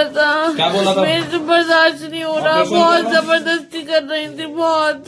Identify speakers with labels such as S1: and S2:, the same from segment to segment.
S1: था।
S2: क्या बोला था?
S1: मेरे से बर्दाश्त नहीं हो रहा, बहुत जबरदस्ती कर रही थी, बहुत।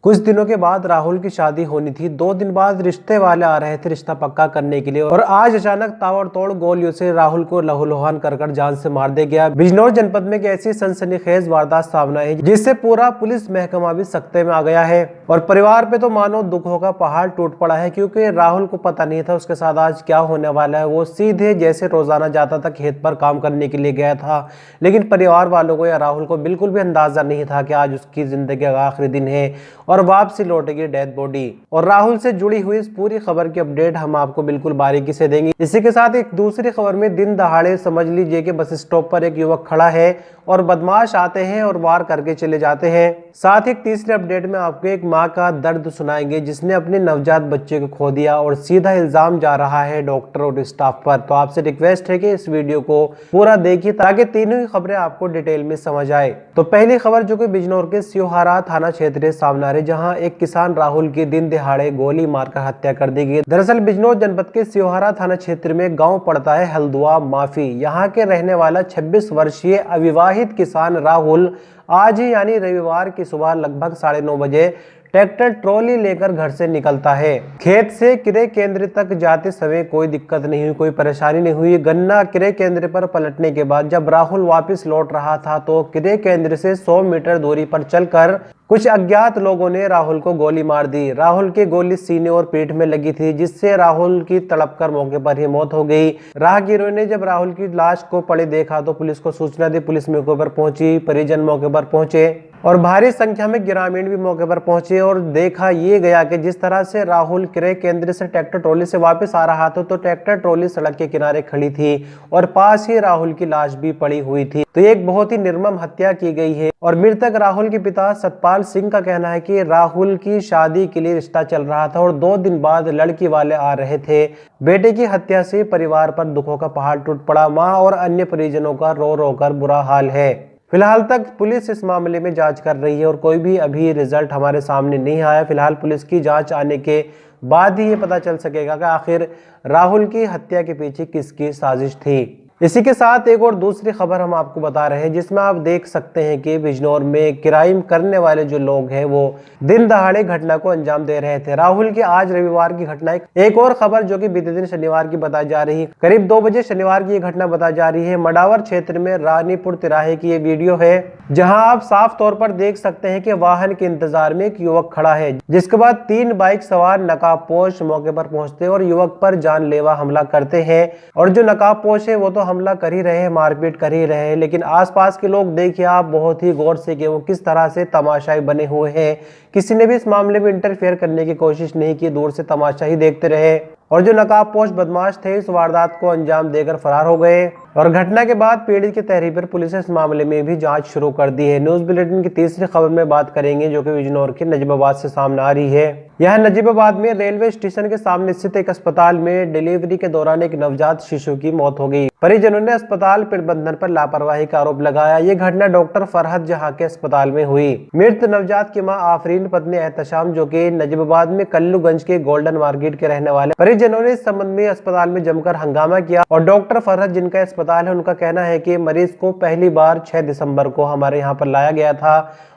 S3: कुछ दिनों के बाद राहुल की शादी होनी थी। 2 दिन बाद रिश्ते वाले आ रहे थे रिश्ता पक्का करने के लिए, और आज अचानक ताबड़तोड़ गोलियों से राहुल को लहूलुहान कर जान से मार दिया गया। बिजनौर जनपद में एक ऐसी सनसनीखेज वारदात सामने आई जिससे पूरा पुलिस महकमा भी सख्ते में आ गया है, और परिवार पे तो मानो दुखों का पहाड़ टूट पड़ा है, क्योंकि राहुल को पता नहीं था उसके साथ आज क्या होने वाला है। वो सीधे जैसे रोजाना जाता था खेत पर काम करने के लिए गया था, लेकिन परिवार वालों को या राहुल को बिल्कुल भी अंदाजा नहीं था कि आज उसकी जिंदगी का आखिरी दिन है और वापसी लौटेगी डेड बॉडी। और राहुल से जुड़ी हुई इस पूरी खबर की अपडेट हम आपको बिल्कुल बारीकी से देंगे। इसी के साथ एक दूसरी खबर में दिन दहाड़े समझ लीजिए कि बस स्टॉप पर एक युवक खड़ा है और बदमाश आते हैं और वार करके चले जाते हैं। साथ ही एक तीसरे अपडेट में आपको एक माँ का दर्द सुनाएंगे जिसने अपने नवजात बच्चे को खो दिया, और सीधा इल्जाम जा रहा है डॉक्टर और स्टाफ पर। तो आपसे रिक्वेस्ट है कि इस वीडियो को पूरा देखिए ताकि तीनों ही खबरें आपको डिटेल में समझ आए। तो पहली खबर जो कि बिजनौर के सियोहारा थाना क्षेत्र सामने आ रही, जहां एक किसान राहुल की दिन दिहाड़े गोली मारकर हत्या कर दी गई। दरअसल बिजनौर जनपद के सियोहारा थाना क्षेत्र में गाँव पड़ता है हल्दुआ माफी। यहाँ के रहने वाला 26 वर्षीय अविवाहित किसान राहुल आज ही यानी रविवार की सुबह लगभग 9:30 बजे ट्रैक्टर ट्रॉली लेकर घर से निकलता है। खेत से क्रय केंद्र तक जाते समय कोई दिक्कत नहीं हुई, कोई परेशानी नहीं हुई। गन्ना क्रय केंद्र पर पलटने के बाद जब राहुल वापस लौट रहा था तो क्रय केंद्र से 100 मीटर दूरी पर चलकर कुछ अज्ञात लोगों ने राहुल को गोली मार दी। राहुल की गोली सीने और पीठ में लगी थी, जिससे राहुल की तड़पकर मौके पर ही मौत हो गई। राहगीरों ने जब राहुल की लाश को पड़े देखा तो पुलिस को सूचना दी। पुलिस मौके पर पहुंची, परिजन मौके पर पहुंचे और भारी संख्या में ग्रामीण भी मौके पर पहुंचे, और देखा ये गया कि जिस तरह से राहुल क्रय केंद्र से ट्रैक्टर ट्रॉली से वापस आ रहा था तो ट्रैक्टर ट्रॉली सड़क के किनारे खड़ी थी और पास ही राहुल की लाश भी पड़ी हुई थी। तो एक बहुत ही निर्मम हत्या की गई है। और मृतक राहुल के पिता सतपाल सिंह का कहना है कि राहुल की शादी के लिए रिश्ता चल रहा था और 2 दिन बाद लड़की वाले आ रहे थे। बेटे की हत्या से परिवार पर दुखों का पहाड़ टूट पड़ा। मां और अन्य परिजनों का रो रो कर बुरा हाल है। फिलहाल तक पुलिस इस मामले में जांच कर रही है और कोई भी अभी रिजल्ट हमारे सामने नहीं आया। फिलहाल पुलिस की जांच आने के बाद ही ये पता चल सकेगा कि आखिर राहुल की हत्या के पीछे किसकी साजिश थी। इसी के साथ एक और दूसरी खबर हम आपको बता रहे हैं जिसमें आप देख सकते हैं कि बिजनौर में क्राइम करने वाले जो लोग हैं वो दिन दहाड़े घटना को अंजाम दे रहे थे। राहुल की आज रविवार की घटना। एक और खबर जो कि बीते दिन शनिवार की बताई जा रही है, करीब 2 बजे शनिवार की ये घटना बताई जा रही है। मडावर क्षेत्र में रानीपुर तिराहे की ये वीडियो है, जहां आप साफ तौर पर देख सकते हैं कि वाहन के इंतजार में एक युवक खड़ा है, जिसके बाद 3 बाइक सवार नकाबपोश मौके पर पहुंचते और युवक पर जानलेवा हमला करते हैं। और जो नकाबपोश है वो तो हमला कर ही रहे हैं, मारपीट कर ही रहे हैं, लेकिन आसपास के लोग देखिए आप बहुत ही गौर से कि वो किस तरह से तमाशाई बने हुए हैं। किसी ने भी इस मामले में इंटरफेयर करने की कोशिश नहीं की, दूर से तमाशा ही देखते रहे। और जो नकाबपोश बदमाश थे इस वारदात को अंजाम देकर फरार हो गए। और घटना के बाद पीड़ित की तहरीर पर पुलिस ने इस मामले में भी जांच शुरू कर दी है। न्यूज बुलेटिन की तीसरी खबर में बात करेंगे जो कि बिजनौर के नजीबाबाद से सामने आ रही है। यह नजीबाबाद में रेलवे स्टेशन के सामने स्थित एक अस्पताल में डिलीवरी के दौरान एक नवजात शिशु की मौत हो गई। परिजनों ने अस्पताल प्रबंधन पर लापरवाही का आरोप लगाया। ये घटना डॉक्टर फरहत जहां के अस्पताल में हुई। मृत नवजात की मां आफरीन पत्नी एहतशाम जो कि नजीबाबाद में कल्लूगंज के गोल्डन मार्केट के रहने वाले। परिजनों ने इस संबंध में अस्पताल में जमकर हंगामा किया और डॉक्टर फरहत जिनका अस्पताल है उनका कहना है कि मरीज को पहली बार 6 दिसंबर को हमारे यहाँ पर लाया गया था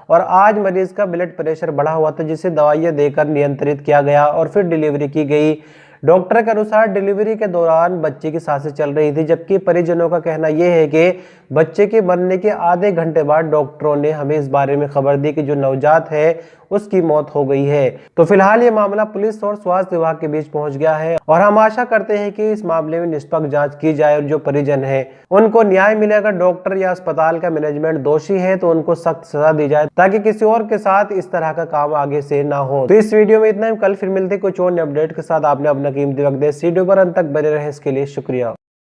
S3: और आज मरीज का ब्लड प्रेशर बढ़ा हुआ था, जिसे दवाइयां देकर नियंत्रित किया गया और फिर डिलीवरी की गई। डॉक्टर के अनुसार डिलीवरी के दौरान बच्चे की सांसें चल रही थी, जबकि परिजनों का कहना यह है कि बच्चे के मरने के आधे घंटे बाद डॉक्टरों ने हमें इस बारे में खबर दी कि जो नवजात है उसकी मौत हो गई है। तो फिलहाल ये मामला पुलिस और स्वास्थ्य विभाग के बीच पहुंच गया है और हम आशा करते हैं कि इस मामले में निष्पक्ष जांच की जाए और जो परिजन है उनको न्याय मिलेगा। डॉक्टर या अस्पताल का मैनेजमेंट दोषी है तो उनको सख्त सजा दी जाए ताकि किसी और के साथ इस तरह का काम आगे से ना हो। तो इस वीडियो में इतना ही, कल फिर मिलते कुछ और अपडेट के साथ। आपने अपना कीमती वक्त दिया, इस वीडियो पर अंत तक बने रहे इसके लिए शुक्रिया।